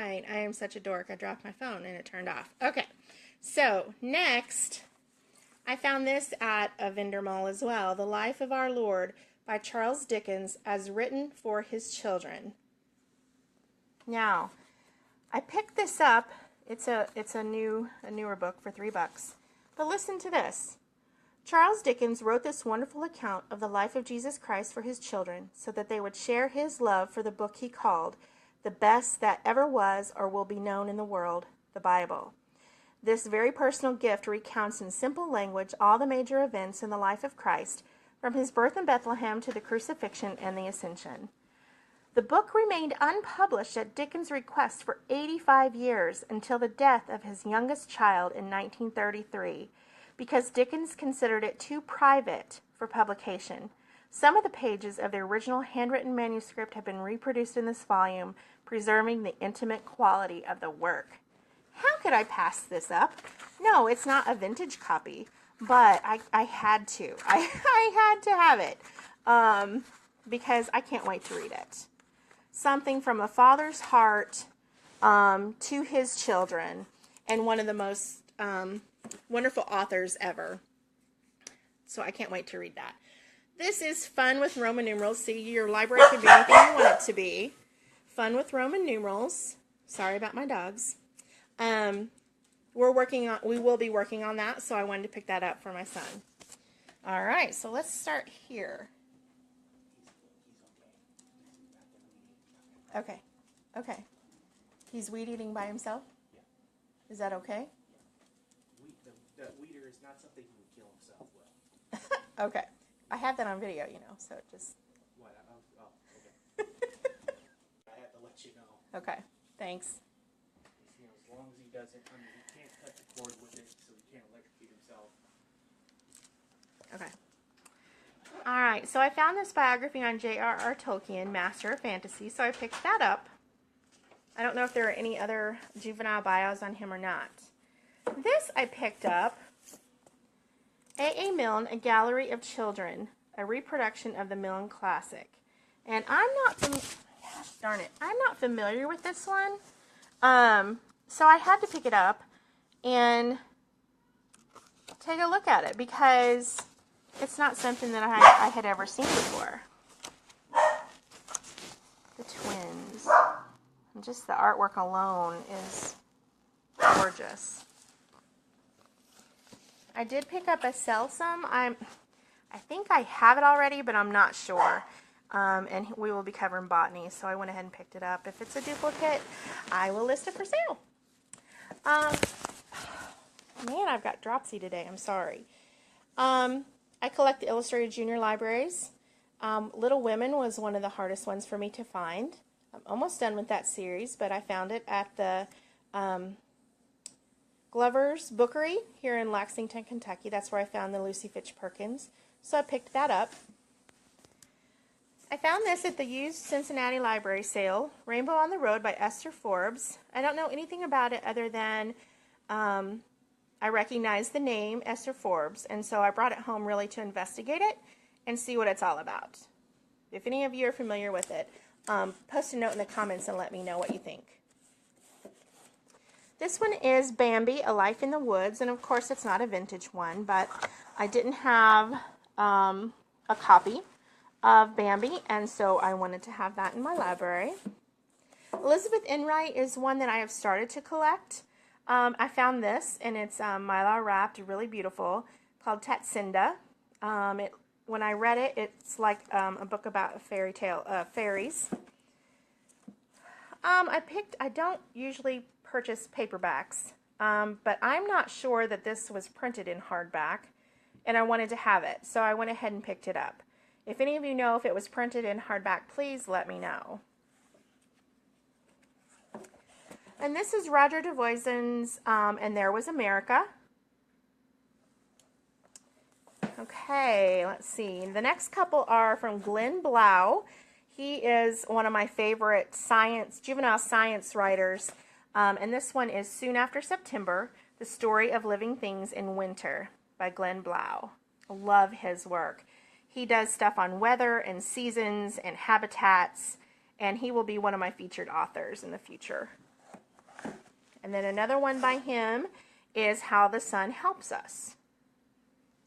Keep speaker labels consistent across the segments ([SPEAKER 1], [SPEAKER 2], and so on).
[SPEAKER 1] right. I am such a dork. I dropped my phone and it turned off. Okay. So, next, I found this at a vendor mall as well. The Life of Our Lord by Charles Dickens as written for his children. Now, I picked this up. It's a newer book for $3. But listen to this. Charles Dickens wrote this wonderful account of the life of Jesus Christ for his children so that they would share his love for the book he called the best that ever was or will be known in the world, the Bible. This very personal gift recounts in simple language all the major events in the life of Christ, from his birth in Bethlehem to the crucifixion and the ascension. The book remained unpublished at Dickens' request for 85 years until the death of his youngest child in 1933, because Dickens considered it too private for publication. Some of the pages of the original handwritten manuscript have been reproduced in this volume, preserving the intimate quality of the work. How could I pass this up? No, it's not a vintage copy, but I had to. I had to have it because I can't wait to read it. Something from a father's heart to his children, and one of the most wonderful authors ever. So I can't wait to read that. This is Fun with Roman Numerals. See, your library can be anything you want it to be. Fun with Roman Numerals. Sorry about my dogs. We will be working on that, so I wanted to pick that up for my son. All right, so let's start here. Okay. He's weed eating by himself?
[SPEAKER 2] Yeah.
[SPEAKER 1] Is that okay?
[SPEAKER 2] The weeder is not something he would kill himself with.
[SPEAKER 1] Okay. I have that on video, so just...
[SPEAKER 2] What? Oh, okay. I have to let you know.
[SPEAKER 1] Okay, thanks.
[SPEAKER 2] As long as he doesn't, he can't cut the cord with it, so he can't electrocute himself.
[SPEAKER 1] Okay. All right, so I found this biography on J.R.R. Tolkien, Master of Fantasy, so I picked that up. I don't know if there are any other juvenile bios on him or not. This I picked up, A.A. Milne, A Gallery of Children, a reproduction of the Milne classic. And I'm not familiar with this one. So I had to pick it up and take a look at it because it's not something that I had ever seen before. The twins. And just the artwork alone is gorgeous. I did pick up a Selsum. I think I have it already, but I'm not sure. And we will be covering botany, so I went ahead and picked it up. If it's a duplicate, I will list it for sale. Man, I've got dropsy today. I'm sorry. I collect the Illustrated Junior Libraries. Little Women was one of the hardest ones for me to find. I'm almost done with that series, but I found it at the Glover's Bookery here in Lexington, Kentucky. That's where I found the Lucy Fitch Perkins. So I picked that up. I found this at the used Cincinnati Library sale, Rainbow on the Road by Esther Forbes. I don't know anything about it other than I recognize the name Esther Forbes, and so I brought it home really to investigate it and see what it's all about. If any of you are familiar with it, post a note in the comments and let me know what you think. This one is Bambi, A Life in the Woods, and of course it's not a vintage one, but I didn't have a copy of Bambi, and so I wanted to have that in my library. Elizabeth Enright is one that I have started to collect. I found this, and it's mylar wrapped, really beautiful, called Tatsinda. When I read it, it's like a book about a fairy tale, fairies. I don't usually purchase paperbacks, but I'm not sure that this was printed in hardback, and I wanted to have it, so I went ahead and picked it up. If any of you know if it was printed in hardback, please let me know. And this is Roger DeVoisin's And There Was America. Okay, let's see. The next couple are from Glenn Blau. He is one of my favorite juvenile science writers. And this one is Soon After September, The Story of Living Things in Winter by Glenn Blau. I love his work. He does stuff on weather and seasons and habitats, and he will be one of my featured authors in the future. And then another one by him is How the Sun Helps Us.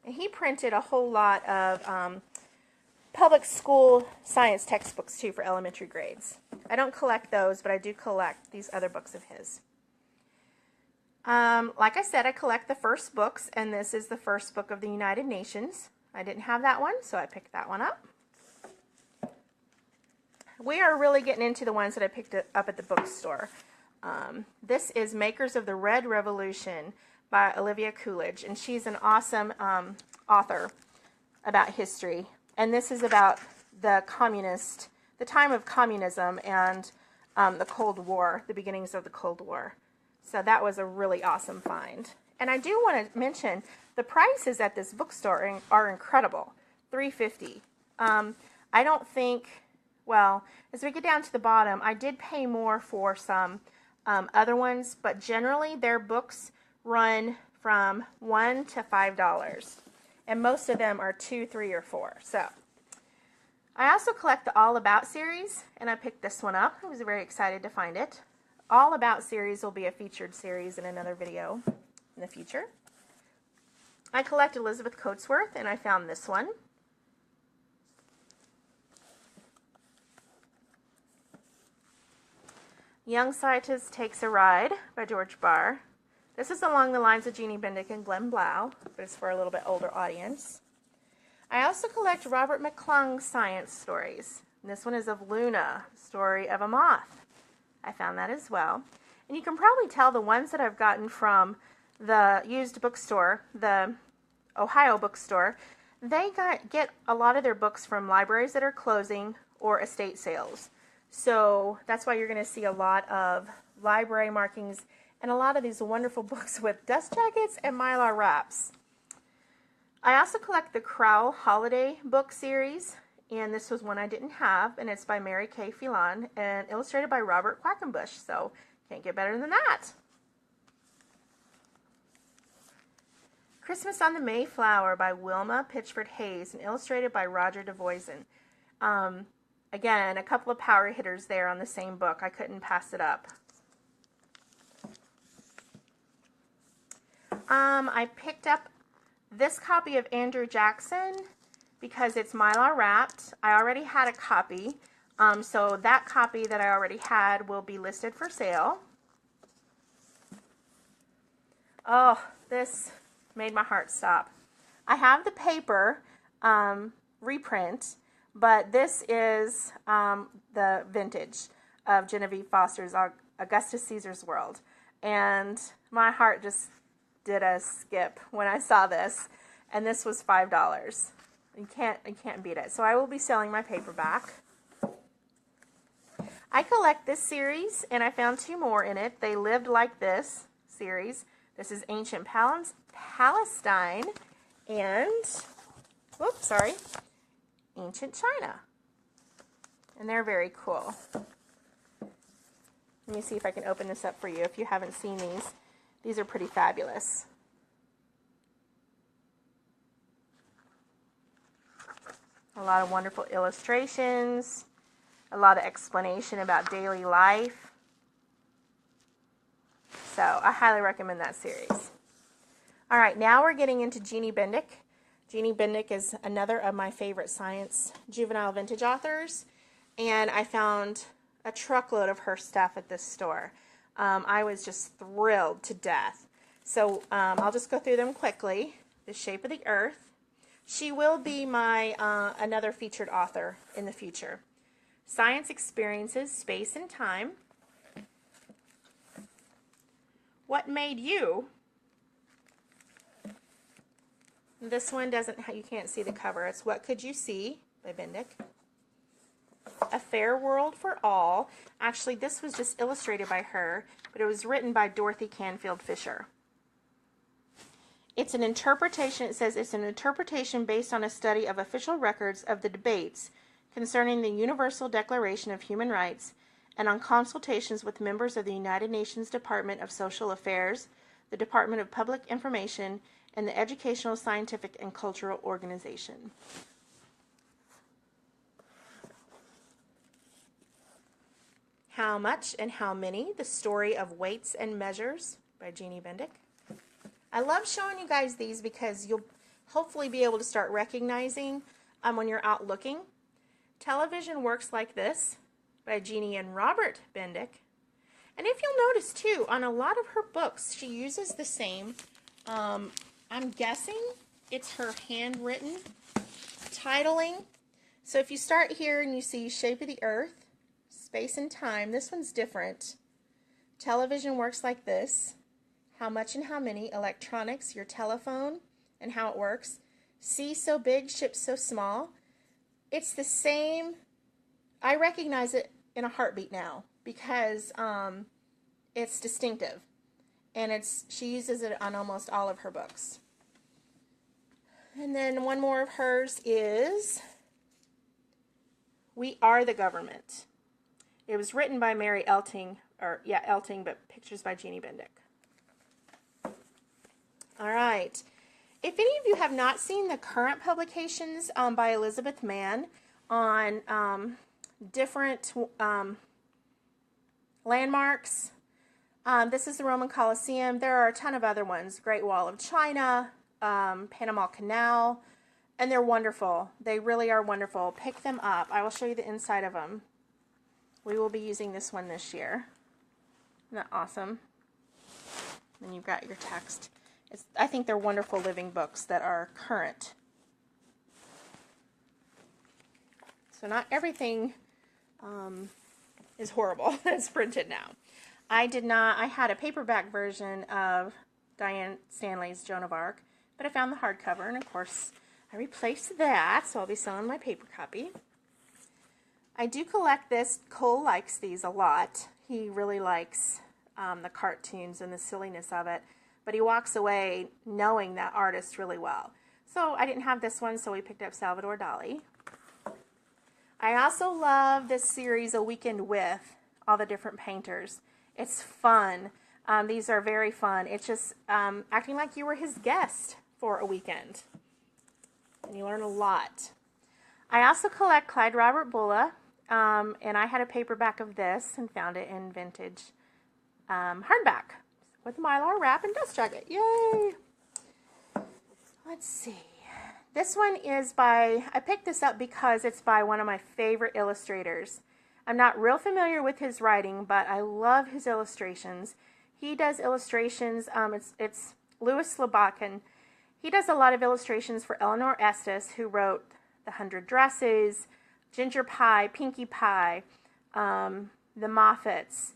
[SPEAKER 1] And he printed a whole lot of public school science textbooks too for elementary grades. I don't collect those, but I do collect these other books of his. Like I said, I collect the first books, and this is the first book of the United Nations. I didn't have that one, so I picked that one up. We are really getting into the ones that I picked up at the bookstore. This is Makers of the Red Revolution by Olivia Coolidge, and she's an awesome author about history. And this is about the time of communism and the Cold War, the beginnings of the Cold War. So that was a really awesome find. And I do want to mention the prices at this bookstore are incredible. $3.50. I don't think, well, as we get down to the bottom, I did pay more for some other ones, but generally their books run from $1 to $5. And most of them are 2, 3, or 4. So I also collect the All About series, and I picked this one up. I was very excited to find it. All About series will be a featured series in another video in the future. I collect Elizabeth Coatsworth, and I found this one. Young Scientist Takes a Ride by George Barr. This is along the lines of Jeannie Bendick and Glenn Blau, but it's for a little bit older audience. I also collect Robert McClung's science stories. And this one is of Luna, Story of a Moth. I found that as well. And you can probably tell the ones that I've gotten from the used bookstore, the Ohio bookstore, they get a lot of their books from libraries that are closing or estate sales. So that's why you're going to see a lot of library markings and a lot of these wonderful books with dust jackets and Mylar wraps. I also collect the Crowell Holiday book series, and this was one I didn't have, and it's by Mary Kay Phelan and illustrated by Robert Quackenbush, so can't get better than that. Christmas on the Mayflower by Wilma Pitchford Hayes and illustrated by Roger DeVoisin. Again, a couple of power hitters there on the same book. I couldn't pass it up. I picked up this copy of Andrew Jackson because it's Mylar wrapped. I already had a copy, so that copy that I already had will be listed for sale. Oh, this made my heart stop. I have the paper reprint, but this is the vintage of Genevieve Foster's Augustus Caesar's World, and my heart just did a skip when I saw this, and this was $5. You can't beat it. So I will be selling my paperback. I collect this series, and I found 2 more in it. They Lived Like This series. This is Ancient Palestine and, whoops, sorry, Ancient China. And they're very cool. Let me see if I can open this up for you if you haven't seen these. These are pretty fabulous. A lot of wonderful illustrations, a lot of explanation about daily life. So I highly recommend that series. All right, now we're getting into Jeannie Bendick. Jeannie Bendick is another of my favorite science juvenile vintage authors, and I found a truckload of her stuff at this store. I was just thrilled to death. So I'll just go through them quickly. The Shape of the Earth. She will be my another featured author in the future. Science Experiences, Space and Time. What Made You? This one you can't see the cover. It's What Could You See by Bendick. A Fair World for All. Actually, this was just illustrated by her, but it was written by Dorothy Canfield Fisher. It's an interpretation, it says it's an interpretation based on a study of official records of the debates concerning the Universal Declaration of Human Rights and on consultations with members of the United Nations Department of Social Affairs, the Department of Public Information, and the Educational, Scientific, and Cultural Organization. How Much and How Many? The Story of Weights and Measures by Jeannie Bendick. I love showing you guys these because you'll hopefully be able to start recognizing when you're out looking. Television Works Like This by Jeannie and Robert Bendick. And if you'll notice too, on a lot of her books, she uses the same, I'm guessing it's her handwritten titling. So if you start here and you see Shape of the Earth, Space and Time, this one's different. Television Works Like This. How Much and How Many? Electronics, Your Telephone and How It Works. Sea So Big, Ship So Small. It's the same. I recognize it in a heartbeat now because it's distinctive. And she uses it on almost all of her books. And then one more of hers is We Are the Government. It was written by Mary Elting, Elting, but pictures by Jeannie Bendick. All right. If any of you have not seen the current publications by Elizabeth Mann on different landmarks, this is the Roman Colosseum. There are a ton of other ones. Great Wall of China, Panama Canal, and they're wonderful. They really are wonderful. Pick them up. I will show you the inside of them. We will be using this one this year. Isn't that awesome? And you've got your text. I think they're wonderful living books that are current. So not everything is horrible that's printed now. I had a paperback version of Diane Stanley's Joan of Arc, but I found the hardcover, and of course I replaced that, so I'll be selling my paper copy. I do collect this. Cole likes these a lot. He really likes the cartoons and the silliness of it. But he walks away knowing that artist really well. So I didn't have this one, so we picked up Salvador Dali. I also love this series, A Weekend With, all the different painters. It's fun. These are very fun. It's just acting like you were his guest for a weekend. And you learn a lot. I also collect Clyde Robert Bulla, and I had a paperback of this and found it in vintage hardback. With Mylar wrap and dust jacket. Yay! Let's see. This one is I picked this up because it's by one of my favorite illustrators. I'm not real familiar with his writing, but I love his illustrations. He does illustrations, it's Louis Slabakin. He does a lot of illustrations for Eleanor Estes, who wrote The 100 Dresses, Ginger Pie, Pinkie Pie, The Moffats.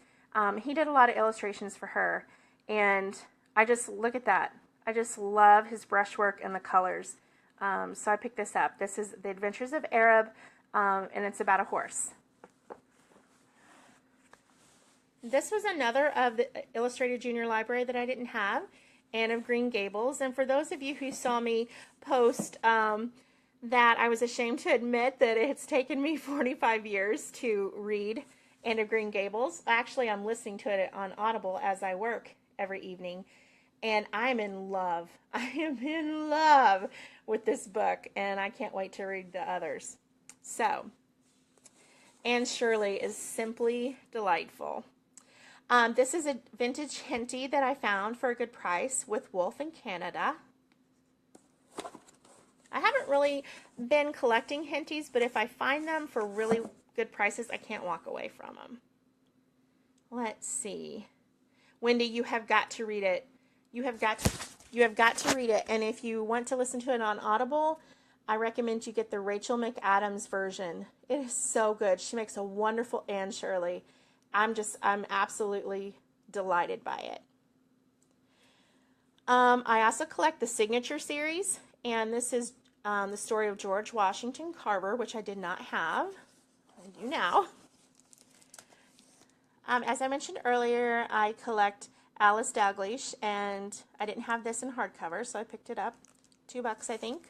[SPEAKER 1] He did a lot of illustrations for her. And I just, look at that. I just love his brushwork and the colors. So I picked this up. This is The Adventures of Arab, and it's about a horse. This was another of the Illustrated Junior Library that I didn't have, Anne of Green Gables. And for those of you who saw me post that I was ashamed to admit that it's taken me 45 years to read Anne of Green Gables. Actually, I'm listening to it on Audible as I work every evening, and I'm in love. I am in love with this book, and I can't wait to read the others. So, Anne Shirley is simply delightful. This is a vintage Henty that I found for a good price with Wolf in Canada. I haven't really been collecting Henties, but if I find them for really good prices, I can't walk away from them. Let's see. Wendy, you have got to read it. You have got to read it. And if you want to listen to it on Audible, I recommend you get the Rachel McAdams version. It is so good. She makes a wonderful Anne Shirley. I'm absolutely delighted by it. I also collect the Signature series, and this is the story of George Washington Carver, which I did not have. I do now. As I mentioned earlier, I collect Alice Dalglish, and I didn't have this in hardcover, so I picked it up. $2, I think.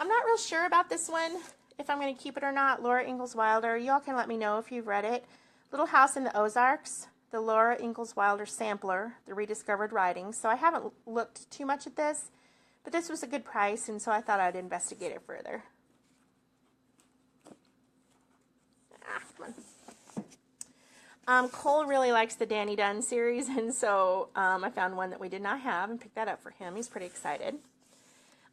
[SPEAKER 1] I'm not real sure about this one, if I'm going to keep it or not. Laura Ingalls Wilder. Y'all can let me know if you've read it. Little House in the Ozarks, the Laura Ingalls Wilder sampler, the rediscovered writings. So I haven't looked too much at this, but this was a good price, and so I thought I'd investigate it further. Come on. Cole really likes the Danny Dunn series, and so I found one that we did not have and picked that up for him. He's pretty excited.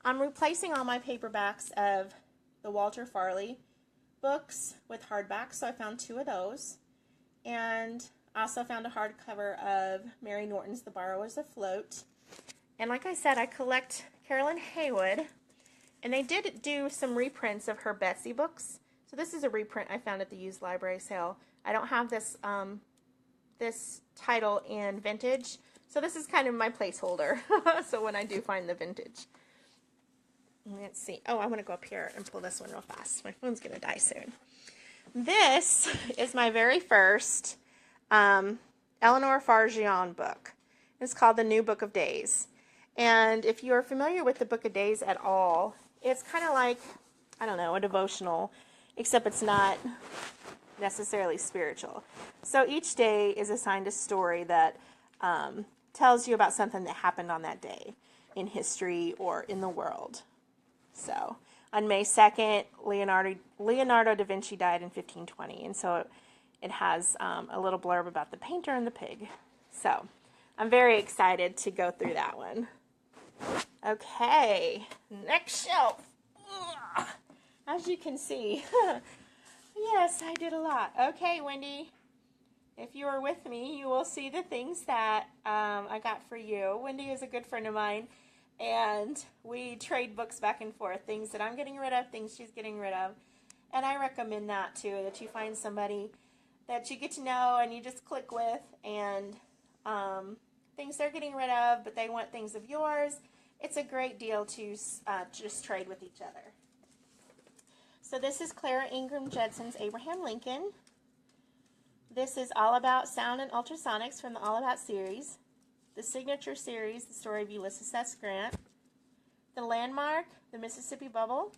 [SPEAKER 1] I'm replacing all my paperbacks of the Walter Farley books with hardbacks, so I found 2 of those. And I also found a hardcover of Mary Norton's The Borrower's Afloat. And like I said, I collect Carolyn Haywood, and they did do some reprints of her Betsy books. So this is a reprint I found at the used library sale. I don't have this this title in vintage, so this is kind of my placeholder. So when I do find the vintage. Let's see. Oh, I want to go up here and pull this one real fast. My phone's going to die soon. This is my very first Eleanor Farjeon book. It's called The New Book of Days. And if you are familiar with the Book of Days at all, it's kind of like, I don't know, a devotional, except it's not necessarily spiritual. So each day is assigned a story that tells you about something that happened on that day in history or in the world. So on May 2nd, Leonardo da Vinci died in 1520, and so it has a little blurb about the painter and the pig. So I'm very excited to go through that one. Okay, next shelf. Ugh. As you can see, yes, I did a lot. Okay, Wendy, if you are with me, you will see the things that I got for you. Wendy is a good friend of mine, and we trade books back and forth, things that I'm getting rid of, things she's getting rid of. And I recommend that too, that you find somebody that you get to know and you just click with, and things they're getting rid of, but they want things of yours. It's a great deal to just trade with each other. So this is Clara Ingram Judson's Abraham Lincoln. This is All About Sound and Ultrasonics from the All About series. The Signature series, the story of Ulysses S. Grant. The Landmark, the Mississippi Bubble.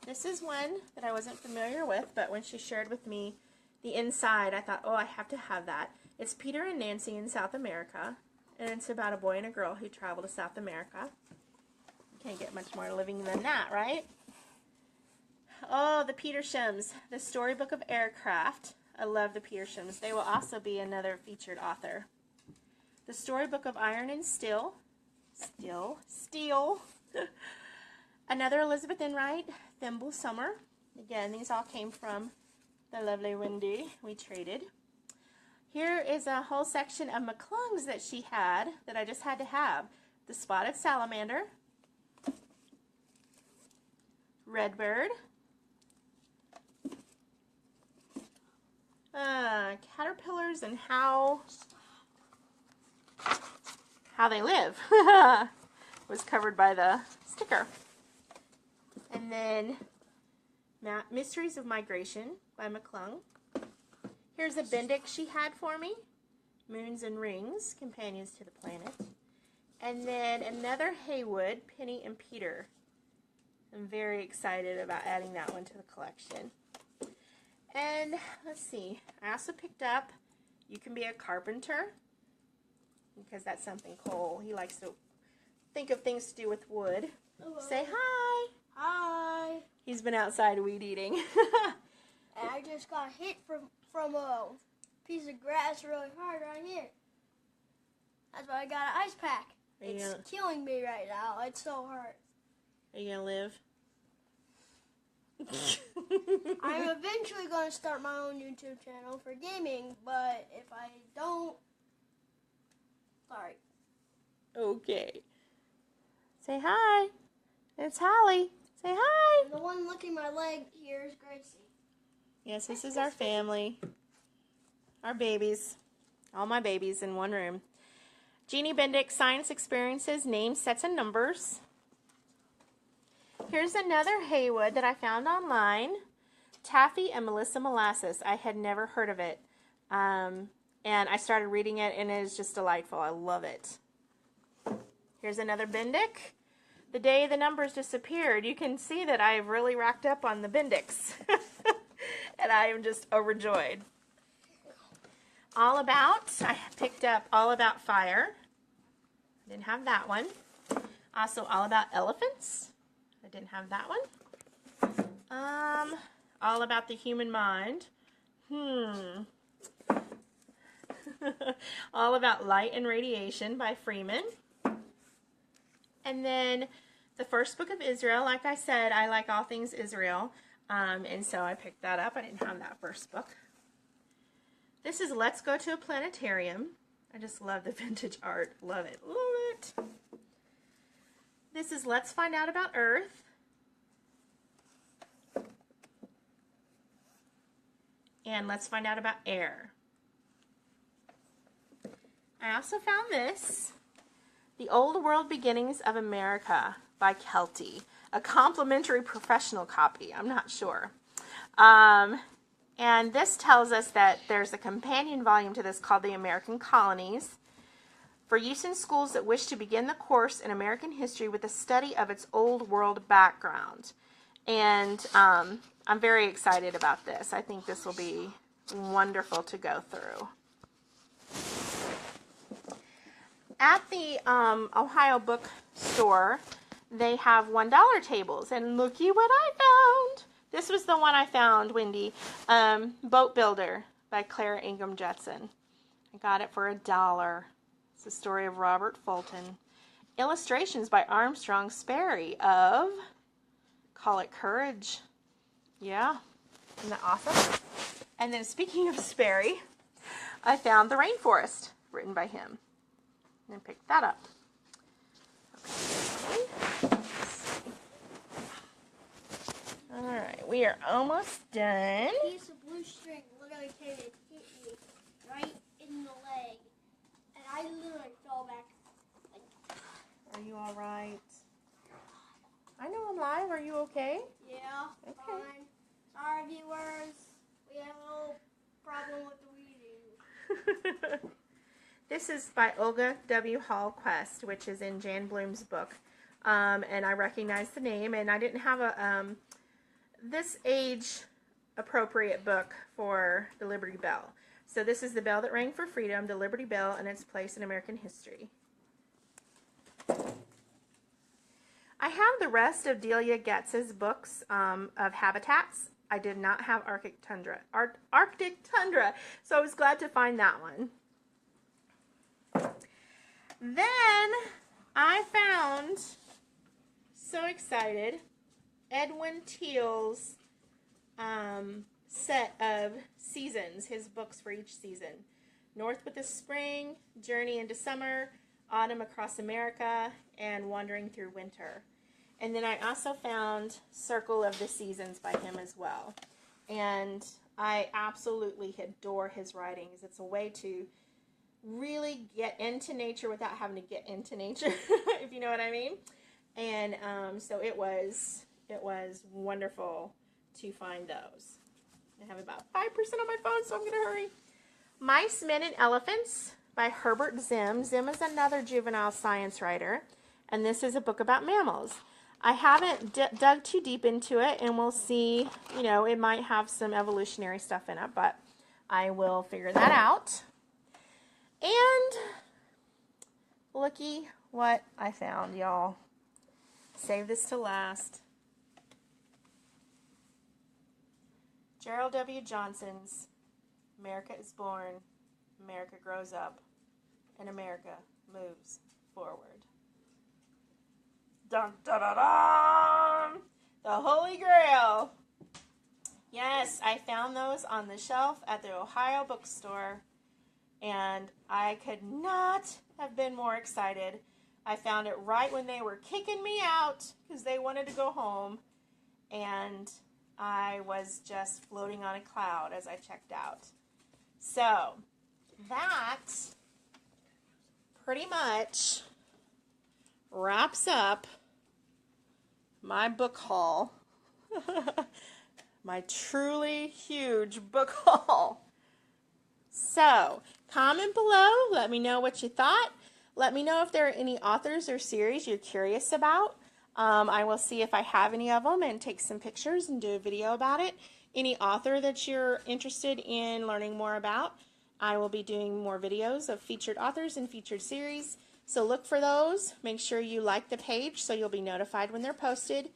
[SPEAKER 1] This is one that I wasn't familiar with, but when she shared with me the inside, I thought, oh, I have to have that. It's Peter and Nancy in South America, and it's about a boy and a girl who travel to South America. You can't get much more living than that, right? Oh, the Petershams, the Storybook of Aircraft. I love the Petershams. They will also be another featured author. The Storybook of Iron and Steel. Steel. Another Elizabeth Enright, Thimble Summer. Again, these all came from the lovely Wendy. We traded. Here is a whole section of McClung's that she had that I just had to have. The Spotted Salamander. Redbird. Caterpillars and how they live was covered by the sticker. And then Mysteries of Migration by McClung. Here's a Bendix she had for me. Moons and Rings, Companions to the Planet. And then another Haywood, Penny and Peter. I'm very excited about adding that one to the collection. And let's see, I also picked up You Can Be a Carpenter, because that's something Cole, he likes to think of things to do with wood.
[SPEAKER 3] Hello.
[SPEAKER 1] Say hi.
[SPEAKER 3] Hi.
[SPEAKER 1] He's been outside weed eating.
[SPEAKER 3] And I just got hit from a piece of grass really hard right here. That's why I got an ice pack. It's killing me right now. It's so hard.
[SPEAKER 1] Are you gonna live?
[SPEAKER 3] I'm eventually going to start my own YouTube channel for gaming, but if I don't, sorry.
[SPEAKER 1] Okay. Say hi. It's Holly. Say hi.
[SPEAKER 3] And the one licking my leg here is Gracie.
[SPEAKER 1] Yes, this is our family. Our babies. All my babies in one room. Jeannie Bendix, Science Experiences, Names, Sets, and Numbers. Here's another Haywood that I found online. Taffy and Melissa Molasses. I had never heard of it. And I started reading it, and it is just delightful. I love it. Here's another Bendix. The Day the Numbers Disappeared. You can see that I've really racked up on the Bendix. And I am just overjoyed. All About. I picked up All About Fire. Didn't have that one. Also All About Elephants. I didn't have that one. All About the Human Mind. All About Light and Radiation by Freeman. And then the First Book of Israel. Like I said, I like all things Israel. And so I picked that up. I didn't have that first book. This is Let's Go to a Planetarium. I just love the vintage art. Love it. Love it. This is Let's Find Out About Earth. And Let's Find Out About Air. I also found this, The Old World Beginnings of America by Kelty. A complimentary professional copy. I'm not sure. And this tells us that there's a companion volume to this called The American Colonies, for use in schools that wish to begin the course in American history with a study of its old world background. And I'm very excited about this. I think this will be wonderful to go through. At the Ohio bookstore, they have $1 tables, and looky what I found. This was the one I found, Wendy. Boat Builder by Clara Ingham Judson. I got it for $1. It's the story of Robert Fulton. Illustrations by Armstrong Sperry of Call It Courage. Yeah, isn't that awesome? And then speaking of Sperry, I found The Rainforest, written by him. And picked that up. Okay. Alright, we are almost done.
[SPEAKER 3] Piece of blue string literally came and hit me right in the leg. And I literally fell back.
[SPEAKER 1] Are you alright? I know I'm live. Are you okay?
[SPEAKER 3] Yeah,
[SPEAKER 1] Okay.
[SPEAKER 3] fine. Sorry, viewers. We have a little problem with the reading.
[SPEAKER 1] This is by Olga W. Hall Quest, which is in Jan Bloom's book. And I recognize the name, and I didn't have a this age-appropriate book for the Liberty Bell. So this is The Bell That Rang for Freedom, the Liberty Bell, and its place in American history. I have the rest of Delia Getz's books of habitats. I did not have Arctic Tundra, so I was glad to find that one. Then I found, so excited, Edwin Teal's set of seasons, his books for each season. North with the Spring, Journey into Summer, Autumn Across America, and Wandering Through Winter. And then I also found Circle of the Seasons by him as well. And I absolutely adore his writings. It's a way to really get into nature without having to get into nature, if you know what I mean. And so it was wonderful to find those. I have about 5% on my phone, so I'm going to hurry. Mice, Men, and Elephants by Herbert Zim. Zim is another juvenile science writer, and this is a book about mammals. I haven't dug too deep into it, and we'll see, you know, it might have some evolutionary stuff in it, but I will figure that out. And looky what I found, y'all. Save this to last. Gerald W. Johnson's America is Born, America Grows Up, and America Moves Forward. Dun, dun, dun, dun! The Holy Grail. Yes, I found those on the shelf at the Ohio bookstore, and I could not have been more excited. I found it right when they were kicking me out because they wanted to go home, and I was just floating on a cloud as I checked out. So that pretty much wraps up my book haul. My truly huge book haul. So comment below. Let me know what you thought. Let me know if there are any authors or series you're curious about. I will see if I have any of them and take some pictures and do a video about it. Any author that you're interested in learning more about, I will be doing more videos of featured authors and featured series. So look for those. Make sure you like the page so you'll be notified when they're posted.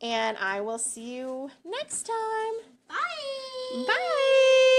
[SPEAKER 1] And I will see you next time.
[SPEAKER 3] Bye!
[SPEAKER 1] Bye!